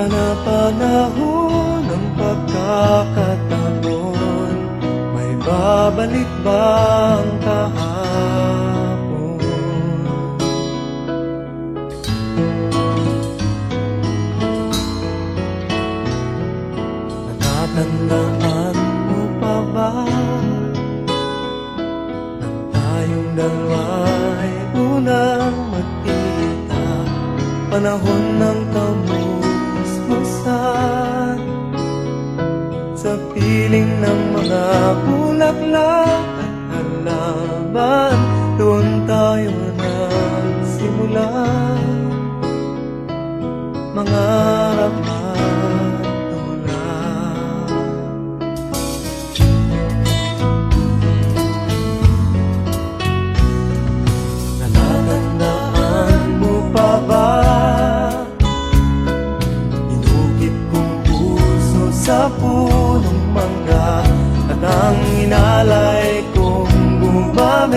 Panapanahon ng pagkakataon, may babalik ba ang kahapon? Natatandaan mo pa ba nang tayong dalawa'y unang magkita, panahon ng kamusmusan, sa piling ng mga bulaklak at halaman, doon tayo nagsimula mangarap at tulad. Natatandaan mo pa ba sa punong mangga at ang inalay kong gumamela,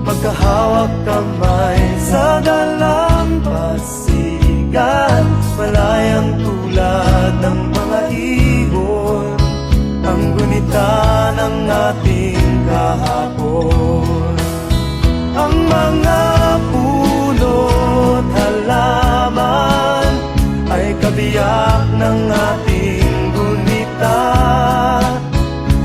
magkahawak kamay sa dalampasigan, malayang tulad ng mga ibon, ang gunita ng ating kahapon. Ang mga puno't halaman ay kabiyak ng ating gunita,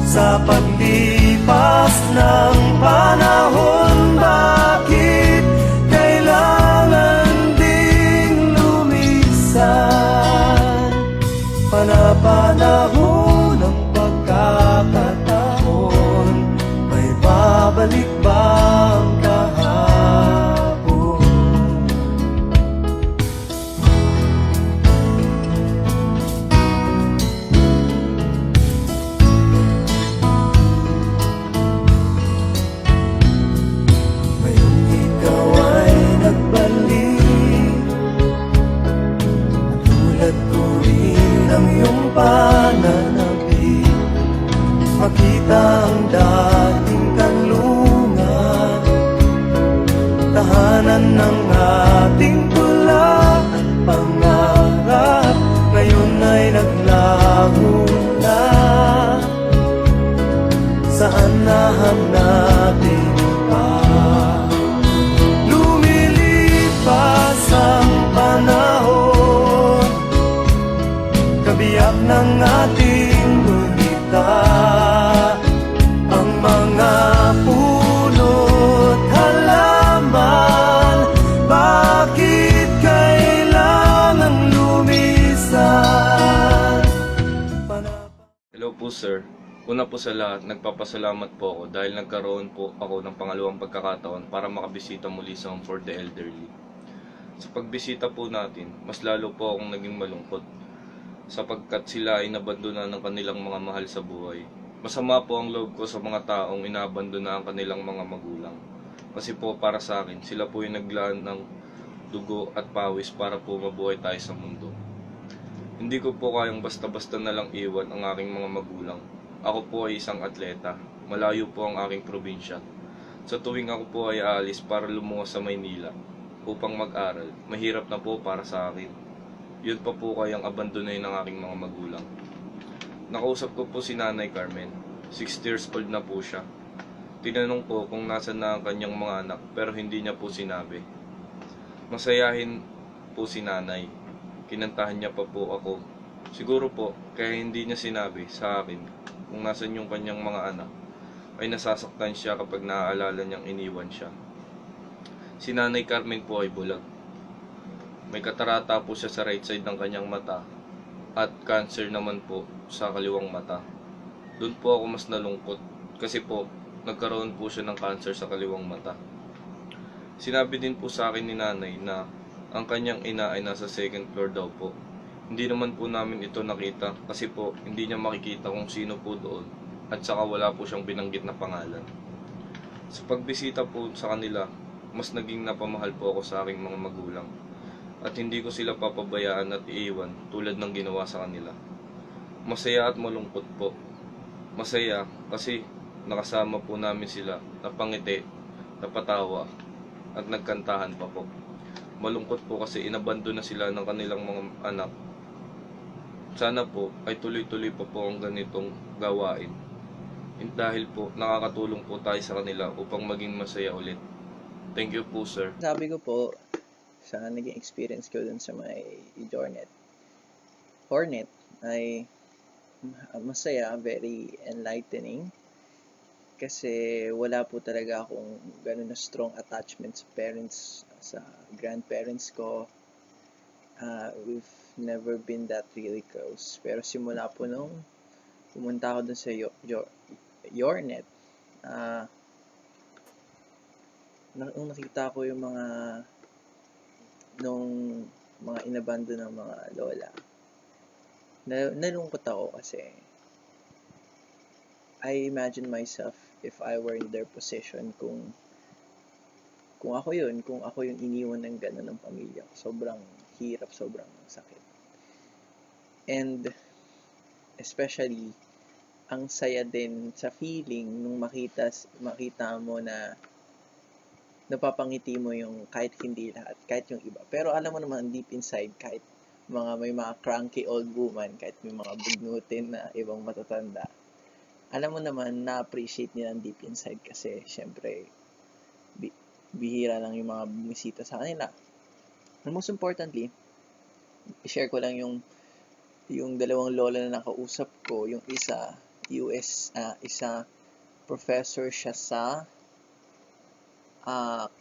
sa paglipas ng panahon. Bakit kailangan ding lumisan? Panapanahon ng pagkakataon, may babalik ba ang kahapon? Pananabik, makita ang dating kanlungan, tahanan ng ating tula at pangarap, ngayon ay naglaho na. Saan nahanapin pa? Lumilipas ang panahon, kabiyak ng ating gunita, ang mga puno't halaman. Bakit kailangan lumisan? Hello po sir. Una po sa lahat, nagpapasalamat po ako dahil nagkaroon po ako ng pangalawang pagkakataon para makabisita muli sa Home for the Elderly. Sa pagbisita po natin, mas lalo po akong naging malungkot, sapagkat sila ay nabandona ng kanilang mga mahal sa buhay. Masama po ang loob ko sa mga taong inabandona ang kanilang mga magulang. Kasi po para sa akin, sila po yung naglaan ng dugo at pawis para po mabuhay tayo sa mundo. Hindi ko po kayang basta-basta na lang iwan ang aking mga magulang. Ako po ay isang atleta. Malayo po ang aking probinsya. Sa tuwing ako po ay aalis para lumuwas sa Maynila upang mag-aral, mahirap na po para sa akin. Yun pa po kayang abandonayin ng aking mga magulang. Nakausap ko po si Nanay Carmen. 60 years old na po siya. Tinanong ko kung nasan na ang kanyang mga anak, pero hindi niya po sinabi. Masayahin po si Nanay. Kinantahan niya pa po ako. Siguro po, kaya hindi niya sinabi sa akin kung nasan yung kanyang mga anak, ay nasasaktan siya kapag naaalala niyang iniwan siya. Si Nanay Carmen po ay bulag. May katarata po siya sa right side ng kanyang mata at cancer naman po sa kaliwang mata. Doon po ako mas nalungkot kasi po nagkaroon po siya ng cancer sa kaliwang mata. Sinabi din po sa akin ni Nanay na ang kanyang ina ay nasa second floor daw po. Hindi naman po namin ito nakita kasi po hindi niya makikita kung sino po doon at saka wala po siyang binanggit na pangalan. Sa pagbisita po sa kanila, mas naging napamahal po ako sa aking mga magulang at hindi ko sila papabayaan at iiwan tulad ng ginawa sa kanila. Masaya at malungkot po. Masaya kasi nakasama po namin sila, napangiti, napatawa at nagkantahan pa po. Malungkot po kasi inabandon na sila ng kanilang mga anak. Sana po ay tuloy-tuloy pa po ang ganitong gawain. Dahil po nakakatulong po tayo sa kanila upang maging masaya ulit. Thank you po, sir. Sabi ko po, sa naging experience ko dun sa may Hornet ay masaya, very enlightening. Kasi wala po talaga akong ganun na strong attachment sa parents, sa grandparents ko. We've never been that really close. Pero simula po nung pumunta ako dun sa Yornet, nung nakita ko yung nung mga inabando ng mga lola, nalungkot ako kasi I imagine myself if I were in their position, kung ako yung iniwan ng gano'n ng pamilya ko. Sobrang hirap, sobrang sakit. And especially, ang saya din sa feeling nung makita mo na napapangiti mo yung kahit hindi lahat, kahit yung iba. Pero alam mo naman deep inside, kahit may mga cranky old woman, kahit may mga bugnutin na ibang matatanda, alam mo naman na-appreciate nila deep inside kasi syempre bihira lang yung mga bumisita sa kanila. And most importantly, i-share ko lang yung dalawang lola na nakausap ko. Yung isa isa professor siya sa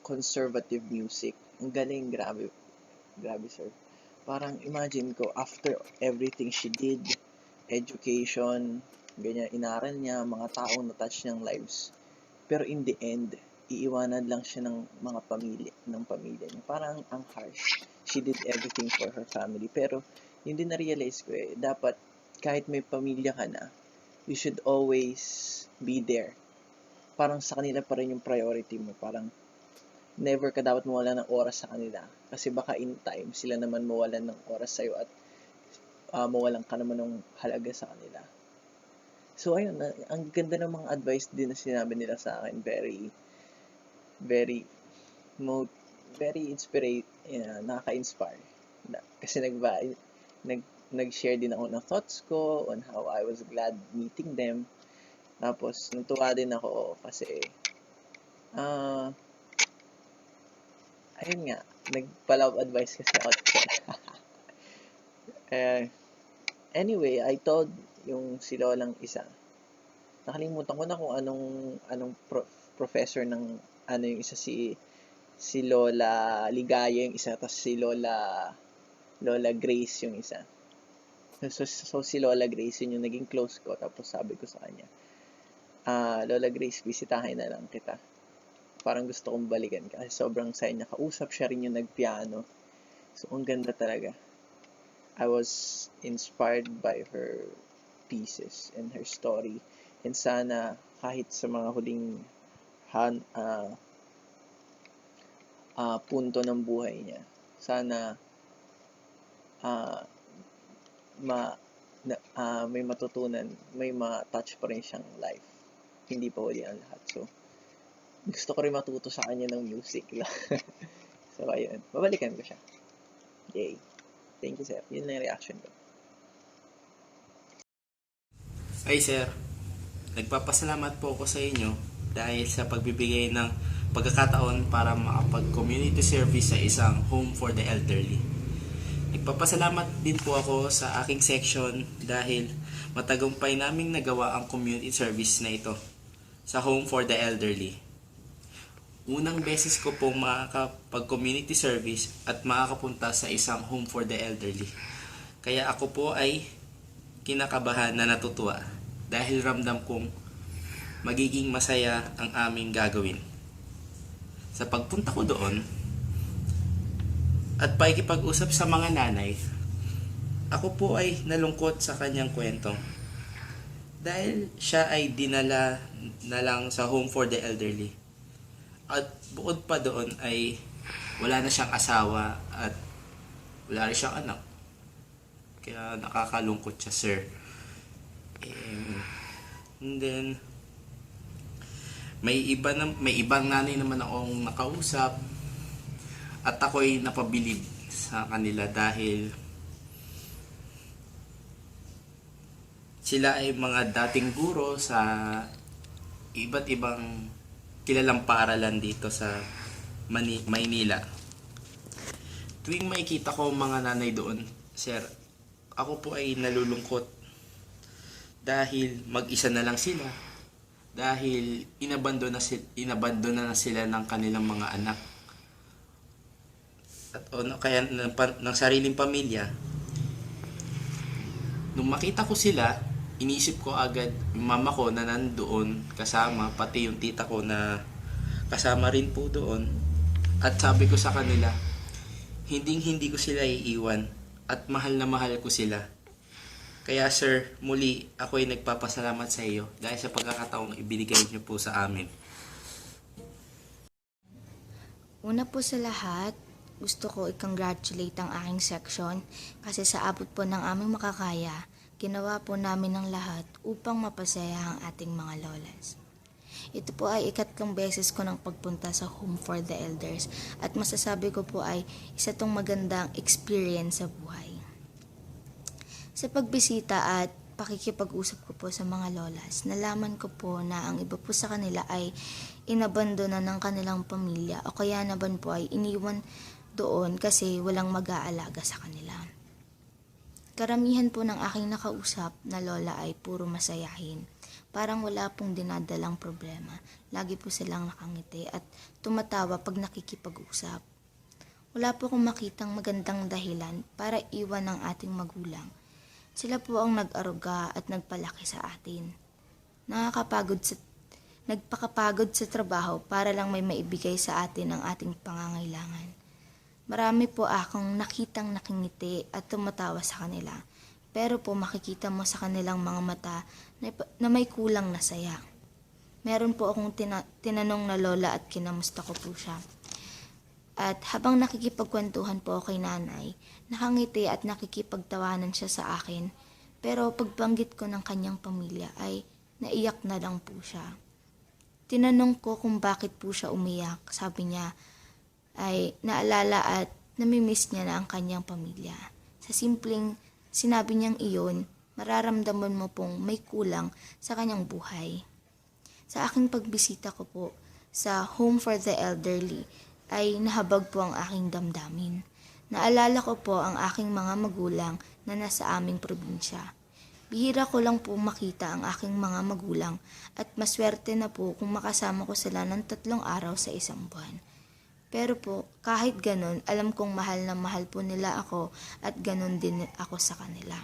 conservative music. Ang galing, grabe sir. Parang imagine ko, after everything she did, education, ganyan, inaral niya, mga taong na-touch niyang lives. Pero in the end, iiwanan lang siya ng pamilya niya. Parang ang harsh. She did everything for her family. Pero, yun din na-realize ko dapat kahit may pamilya ka na, you should always be there. Parang sa kanila pa rin yung priority mo. Parang, never ka dapat mawala ng oras sa kanila. Kasi baka in time, sila naman mawalan ng oras sa'yo at mawalan ka naman ng halaga sa kanila. So, ayun, ang ganda ng mga advice din na sinabi nila sa akin. Very, very, nakaka-inspire. Kasi nag-share din ako ng thoughts ko on how I was glad meeting them. Tapos, natuwa din ako kasi, ayun nga, nagpa-love advice kasi ako. Anyway, I told yung si Lolang isa. Nakalimutan ko na kung anong professor ng yung isa, si Lola Ligaya yung isa, tapos si Lola Grace yung isa. So si Lola Grace yun yung naging close ko. Tapos sabi ko sa kanya, Lola Grace, bisitahin na lang kita. Parang gusto kong balikan ka. Kasi sobrang saya niya. Kausap siya rin yung nagpiano. So, ang ganda talaga. I was inspired by her pieces and her story. And sana, kahit sa mga huling punto ng buhay niya, sana may matutunan, may ma-touch pa rin siyang life. Hindi pa huli ang lahat. So, gusto ko rin matuto sa kanya ng music lang. So, ayun. Babalikan ko siya. Yay. Thank you, sir. Yun lang yung reaction ko. Ay, sir. Nagpapasalamat po ako sa inyo dahil sa pagbibigay ng pagkakataon para makapag-community service sa isang home for the elderly. Nagpapasalamat din po ako sa aking section dahil matagumpay naming nagawa ang community service na ito sa home for the elderly. Unang beses ko pong makakapag-community service at makakapunta sa isang home for the elderly. Kaya ako po ay kinakabahan na natutuwa dahil ramdam kong magiging masaya ang aming gagawin. Sa pagpunta ko doon at pakikipag-usap sa mga nanay, ako po ay nalungkot sa kanyang kwento. Dahil siya ay dinala na lang sa home for the elderly. At bukod pa doon ay wala na siyang asawa at wala rin siyang anak. Kaya nakakalungkot siya, sir. And then may ibang nanay naman akong nakausap At ako'y napabilib sa kanila dahil sila ay mga dating guro sa iba't ibang kilalang paaralan dito sa Maynila. Tuwing makikita ko mga nanay doon, sir, ako po ay nalulungkot dahil mag-isa na lang sila, dahil inabandona na sila ng kanilang mga anak at kaya ng sariling pamilya. Nung makita ko sila, inisip ko agad yung mama ko na nandoon kasama, pati yung tita ko na kasama rin po doon. At sabi ko sa kanila, hindi ko sila iiwan at mahal na mahal ko sila. Kaya sir, muli ako ay nagpapasalamat sa iyo dahil sa pagkakataong ibinigay niyo po sa amin. Una po sa lahat, gusto ko i-congratulate ang aking section kasi sa abot po ng aming makakaya, ginawa po namin ang lahat upang mapasaya ang ating mga lolas. Ito po ay ikatlong beses ko ng pagpunta sa Home for the Elders at masasabi ko po ay isa tong magandang experience sa buhay. Sa pagbisita at pakikipag-usap ko po sa mga lolas, nalaman ko po na ang iba po sa kanila ay inabandona ng kanilang pamilya o kaya naman po ay iniwan doon kasi walang mag-aalaga sa kanila. Karamihan po ng aking nakausap na lola ay puro masayahin. Parang wala pong dinadalang problema. Lagi po silang nakangiti at tumatawa pag nakikipag-usap. Wala po akong makitang magandang dahilan para iwan ng ating magulang. Sila po ang nag-aruga at nagpalaki sa atin. Nagpakapagod sa trabaho para lang may maibigay sa atin ang ating pangangailangan. Marami po akong nakitang nakingiti at tumatawa sa kanila. Pero po makikita mo sa kanilang mga mata na may kulang na saya. Meron po akong tinanong na lola at kinamusta ko po siya. At habang nakikipagkwentuhan po ako kay nanay, nakangiti at nakikipagtawanan siya sa akin. Pero pagbanggit ko ng kanyang pamilya ay naiyak na lang po siya. Tinanong ko kung bakit po siya umiyak. Sabi niya ay naalala at namimiss niya na ang kanyang pamilya. Sa simpleng sinabi niyang iyon, mararamdaman mo pong may kulang sa kanyang buhay. Sa aking pagbisita ko po sa Home for the Elderly, ay nahabag po ang aking damdamin. Naalala ko po ang aking mga magulang na nasa aming probinsya. Bihira ko lang po makita ang aking mga magulang at maswerte na po kung makasama ko sila ng 3 araw sa isang buwan. Pero po, kahit ganun, alam kong mahal na mahal po nila ako at ganun din ako sa kanila.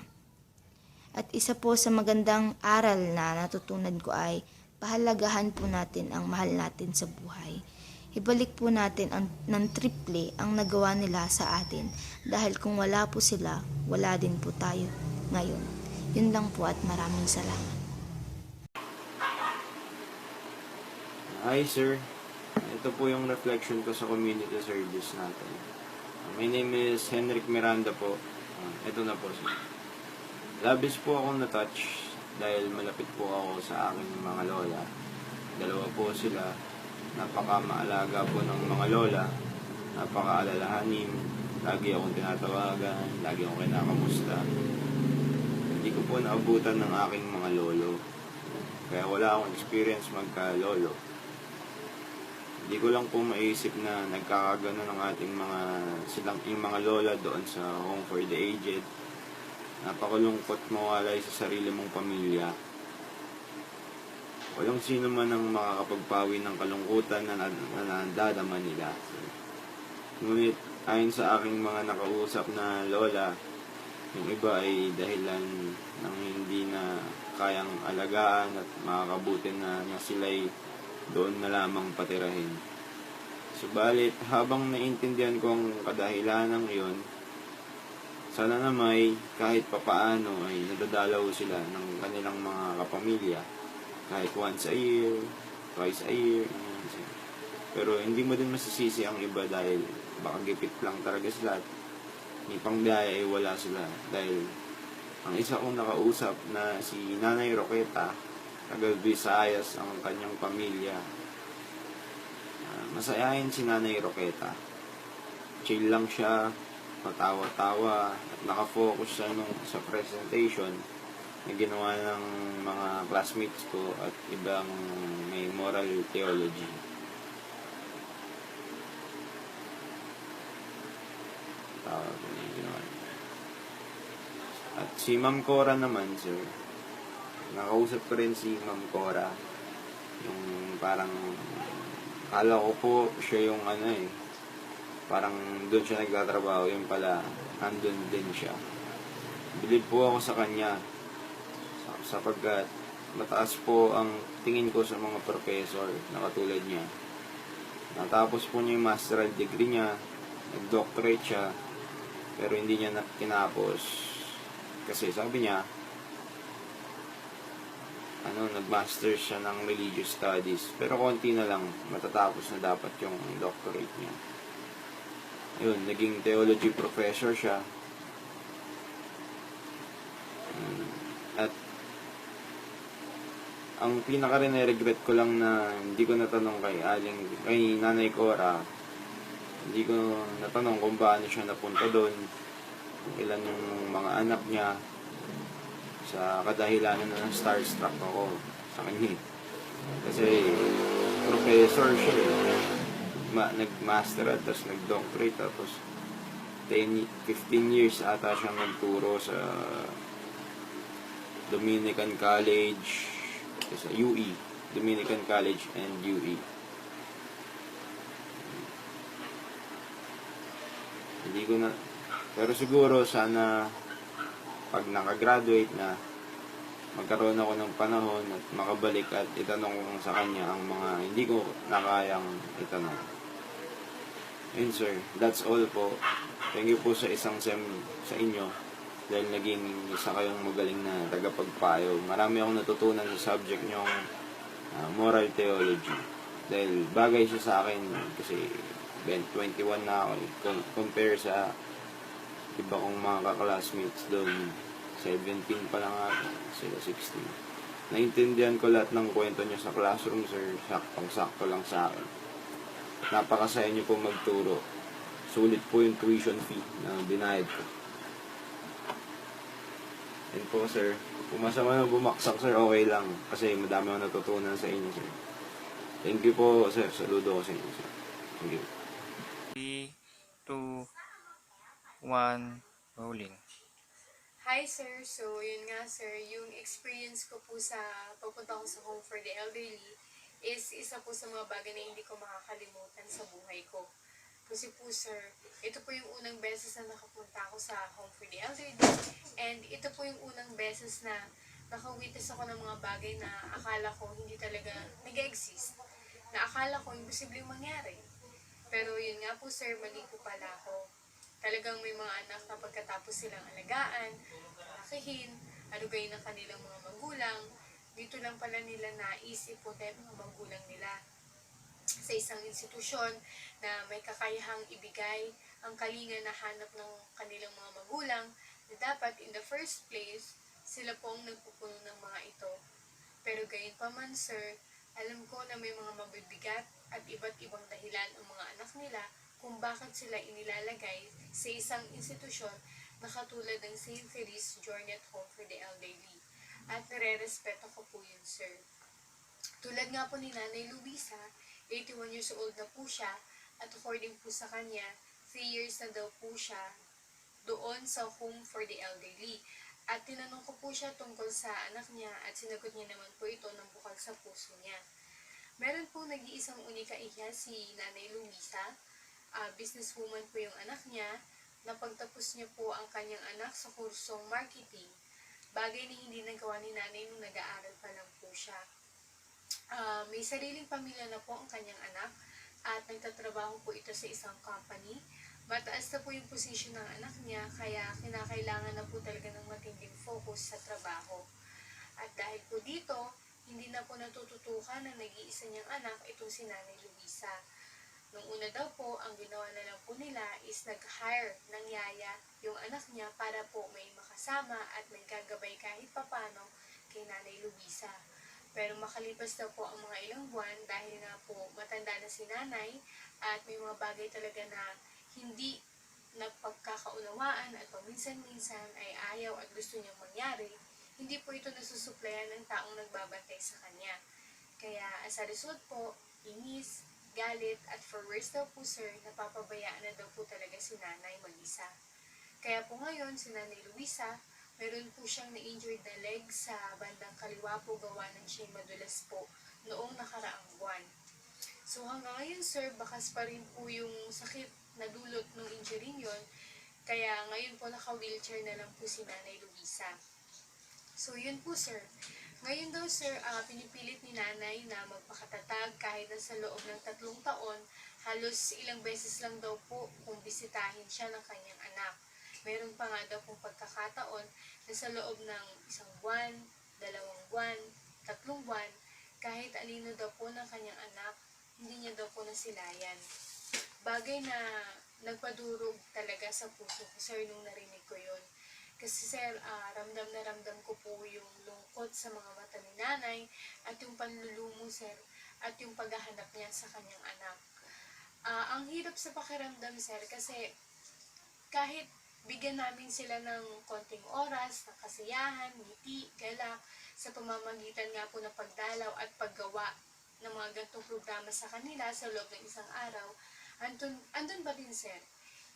At isa po sa magandang aral na natutunan ko ay pahalagahan po natin ang mahal natin sa buhay. Ibalik po natin ng triple ang nagawa nila sa atin dahil kung wala po sila, wala din po tayo ngayon. Yun lang po at maraming salamat. Hi sir, ito po yung reflection ko sa community service natin. My name is Henrik Miranda po. Ito na po sir. Labis po akong na-touch dahil malapit po ako sa aking mga lola. 2 po sila. Napaka-maalaga po ng mga lola. Napaka-alalahanin. Lagi akong tinatawagan. Lagi akong kinakamusta. Hindi ko po naabutan ng aking mga lolo. Kaya wala akong experience magka-lolo. Hindi ko lang po maisip na nagkakagano ng ating yung mga lola doon sa Home for the Aged. Napakalungkot mawalay sa sarili mong pamilya. Walang sino man ang makakapagpawi ng kalungkutan na nadadama nila. Ngunit ayon sa aking mga nakausap na lola, yung iba ay dahilan ng hindi na kayang alagaan at makakabuti na sila'y doon na lamang patirahin. Subalit, habang naintindihan ko ang kadahilanan iyon, sana na may kahit papaano ay nadadalaw sila ng kanilang mga kapamilya. Kahit once a year, twice a year. Pero hindi mo din masisisi ang iba dahil baka gipit lang talaga sila at may pangbiyaya ay wala sila. Dahil ang isa kong nakausap na si Nanay Roqueta, taga Visayas ang kanyang pamilya. Masayahin si Nanay Roqueta. chill lang siya, matawa-tawa, at nakafocus siya sa presentation na ginawa ng mga classmates ko at ibang may moral theology. Tawag ko na yung ginawa niya. At si Ma'am Cora naman, sir, nakausap ko rin si Ma'am Cora. Yung parang, kala ko po siya yung parang doon siya nagtatrabaho, yung pala, andun din siya. Bilib po ako sa kanya, sapagkat mataas po ang tingin ko sa mga professor na katulad niya. Natapos po niya yung masteral degree niya, nag-doctorate siya, pero hindi niya kinapos. Kasi sabi niya, nag-master siya ng religious studies, pero konti na lang matatapos na dapat yung doctorate niya. Yun, naging theology professor siya. At ang pinaka regret ko lang na hindi ko natanong kay Nanay Cora, hindi ko natanong kung paano siya napunta doon, kung ilan yung mga anak niya, sa kadahilanan na starstruck ako sa kanya. Kasi professor siya nag-master at tapos nag-doctorate, tapos 15 years ata siyang nagturo sa Dominican College, sa UE, Dominican College and UE. Hindi ko na, pero siguro sana pag nakagraduate na, magkaroon ako ng panahon at makabalik at itanong ko sa kanya ang mga hindi ko nakayang itanong. Yun sir, that's all po. Thank you po sa isang sem sa inyo dahil naging isa kayong magaling na tagapagpayo. Marami akong natutunan sa subject nyong moral theology. Dahil bagay siya sa akin kasi 21 na ako compare sa iba kong mga kaklasmates doon, 17 pa lang ako, sila 16. Naintindihan ko lahat ng kwento niya sa classroom, sir. Saktong-sakto lang sa akin. Napakasaya niyo po magturo. Sulit po yung tuition fee na binayad ko. Yan po, sir. Kung masama na bumaksak, sir, okay lang. Kasi madami akong natutunan sa inyo, sir. Thank you po, sir. Saludo ko sa inyo, sir. Thank you. 3, 2, 1, rolling. Hi sir, so yun nga sir, yung experience ko po sa pagpunta ko sa Home for the Elderly is isa po sa mga bagay na hindi ko makakalimutan sa buhay ko. Kasi po sir, ito po yung unang beses na nakapunta ako sa Home for the Elderly and ito po yung unang beses na nakawitness ako ng mga bagay na akala ko hindi talaga nag-exist, na akala ko imposibleng mangyari. Pero yun nga po sir, mali po pala ako. Talagang may mga anak na pagkatapos silang alagaan, lakihin, alugayin ng kanilang mga magulang, dito lang pala nila naisip po dahil mga magulang nila sa isang institusyon na may kakayahang ibigay ang kalinga na hanap ng kanilang mga magulang na dapat in the first place, sila po ang nagpupuno ng mga ito. Pero gayon pa man sir, alam ko na may mga mabibigat at iba't ibang dahilan ang mga anak nila kung bakit sila inilalagay sa isang institusyon na katulad ng St. Therese Journey at Home for the Elderly. At nare-respeto ko po yun, sir. Tulad nga po ni Nanay Luisa, 81 years old na po siya, at according po sa kanya, 3 years na daw po siya doon sa Home for the Elderly. At tinanong ko po siya tungkol sa anak niya at sinagot niya naman po ito ng bukal sa puso niya. Meron po nag-iisang unika iya si Nanay Luisa. Businesswoman po yung anak niya. Napagtapos niya po ang kanyang anak sa kursong marketing. Bagay na hindi nagawa ni nanay nung nag-aaral pa lang po siya. May sariling pamilya na po ang kanyang anak at nagtatrabaho po ito sa isang company. Mataas na po yung posisyon ng anak niya kaya kinakailangan na po talaga ng matinding focus sa trabaho. At dahil po dito, hindi na po natututukan ng nag-iisa niyang anak itong si Nanay Luisa. Nung una daw po, ang ginawa na lang po nila is nag-hire ng yaya yung anak niya para po may makasama at may gagabay kahit papano kay Nanay Luisa. Pero makalipas na po ang mga ilang buwan dahil nga po matanda na si nanay at may mga bagay talaga na hindi napagkakaunawaan at paminsan-minsan ay ayaw at gusto niyang mangyari, hindi po ito nasusuplayan ng taong nagbabantay sa kanya. Kaya as a result po, inis, galit, at for worse daw po sir, napapabayaan na daw po talaga si nanay mag-isa. Kaya po ngayon, si Nanay Luisa, meron po siyang na-injured na leg sa bandang kaliwa po gawa ng siya'y madulas po noong nakaraang buwan. So hanggang ngayon sir, bakas pa rin po yung sakit na dulot ng injury yon. Kaya ngayon po naka-wheelchair na lang po si Nanay Luisa. So yun po sir. Ngayon daw sir, pinipilit ni nanay na magpakatatag kahit na sa loob ng 3 taon, halos ilang beses lang daw po kung bisitahin siya ng kanyang anak. Meron pa nga daw pong pagkakataon na sa loob ng 1 buwan, 2 buwan, 3 buwan, kahit alino daw po ng kanyang anak, hindi niya daw po nasilayan. Bagay na nagpadurog talaga sa puso ko sir nung narinig ko yun. Kasi sir, ramdam na ramdam ko po yung lungkot sa mga mata ni nanay at yung panlulumo sir at yung paghahanap niya sa kanyang anak. Ang hirap sa pakiramdam sir kasi kahit bigyan namin sila ng konting oras, ng kasiyahan, ngiti, galak, sa pamamagitan nga po ng pagdalaw at paggawa ng mga gantong programa sa kanila sa loob ng isang araw, andun pa rin sir.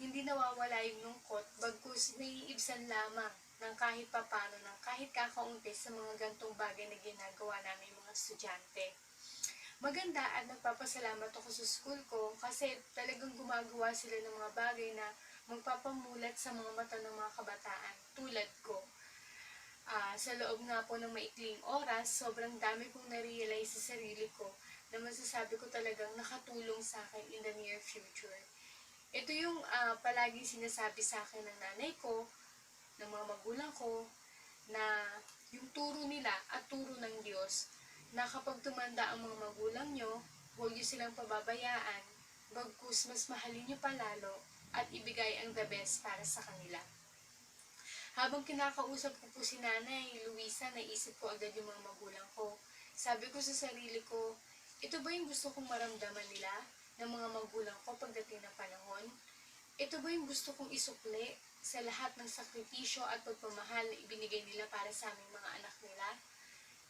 Hindi nawawala yung lungkot, bagkus naiibsan lamang ng kahit papano, ng kahit kakaunti sa mga gantong bagay na ginagawa namin mga estudyante. Maganda at nagpapasalamat ako sa school ko kasi talagang gumagawa sila ng mga bagay na magpapamulat sa mga mata ng mga kabataan tulad ko. Sa loob nga po ng maikling oras, sobrang dami kong na-realize sa sarili ko na masasabi ko talagang nakatulong sa akin in the near future. Ito yung palaging sinasabi sa akin ng nanay ko, ng mga magulang ko, na yung turo nila at turo ng Diyos, na kapag tumanda ang mga magulang nyo, huwag nyo silang pababayaan, bagkus mas mahalin nyo palalo at ibigay ang the best para sa kanila. Habang kinakausap ko po si Nanay Luisa, naisip ko agad yung mga magulang ko. Sabi ko sa sarili ko, ito ba yung gusto kong maramdaman nila ng mga magulang ko pagdating ng panahon? Ito ba yung gusto kong isukli sa lahat ng sakripisyo at pagpamahal na ibinigay nila para sa aming mga anak nila?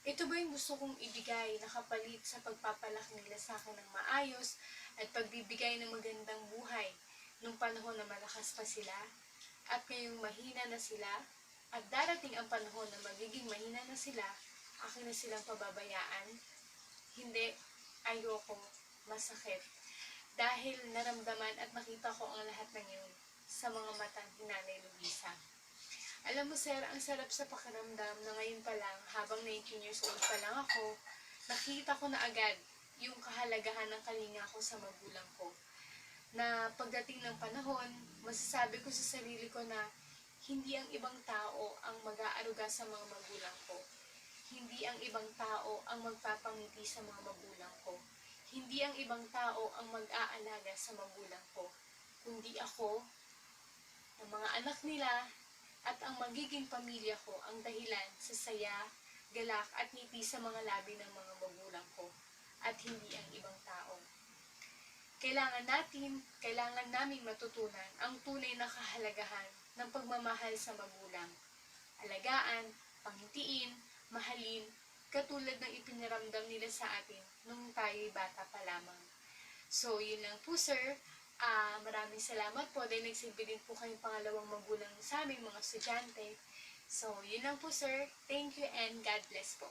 Ito ba yung gusto kong ibigay na kapalit sa pagpapalaki nila sa akin ng maayos at pagbibigay ng magandang buhay nung panahon na malakas pa sila? At ngayong mahina na sila, at darating ang panahon na magiging mahina na sila, akin na silang pababayaan? Hindi, ayoko, masakit. Dahil naramdaman at nakita ko ang lahat ng yun sa mga mata ni Nanay Luisa. Alam mo sir, ang sarap sa pakiramdam na ngayon pa lang, habang 19 years old pa lang ako, nakita ko na agad yung kahalagahan ng kalinga ko sa magulang ko. Na pagdating ng panahon, masasabi ko sa sarili ko na hindi ang ibang tao ang mag-aaruga sa mga magulang ko. Hindi ang ibang tao ang magpapangiti sa mga magulang ko. Hindi ang ibang tao ang mag-aalaga sa magulang ko. Kundi ako, ang mga anak nila, at ang magiging pamilya ko ang dahilan sa saya, galak at ngiti sa mga labi ng mga magulang ko. At hindi ang ibang tao. Kailangan naming matutunan ang tunay na kahalagahan ng pagmamahal sa magulang. Alagaan, pangitiin, mahalin, katulad ng ipiniramdam nila sa atin nung tayo'y bata pa lamang. So, yun lang po sir. Maraming salamat po dahil nagsilbi din po kayong pangalawang magulang sa aming mga estudyante. So, yun lang po sir. Thank you and God bless po.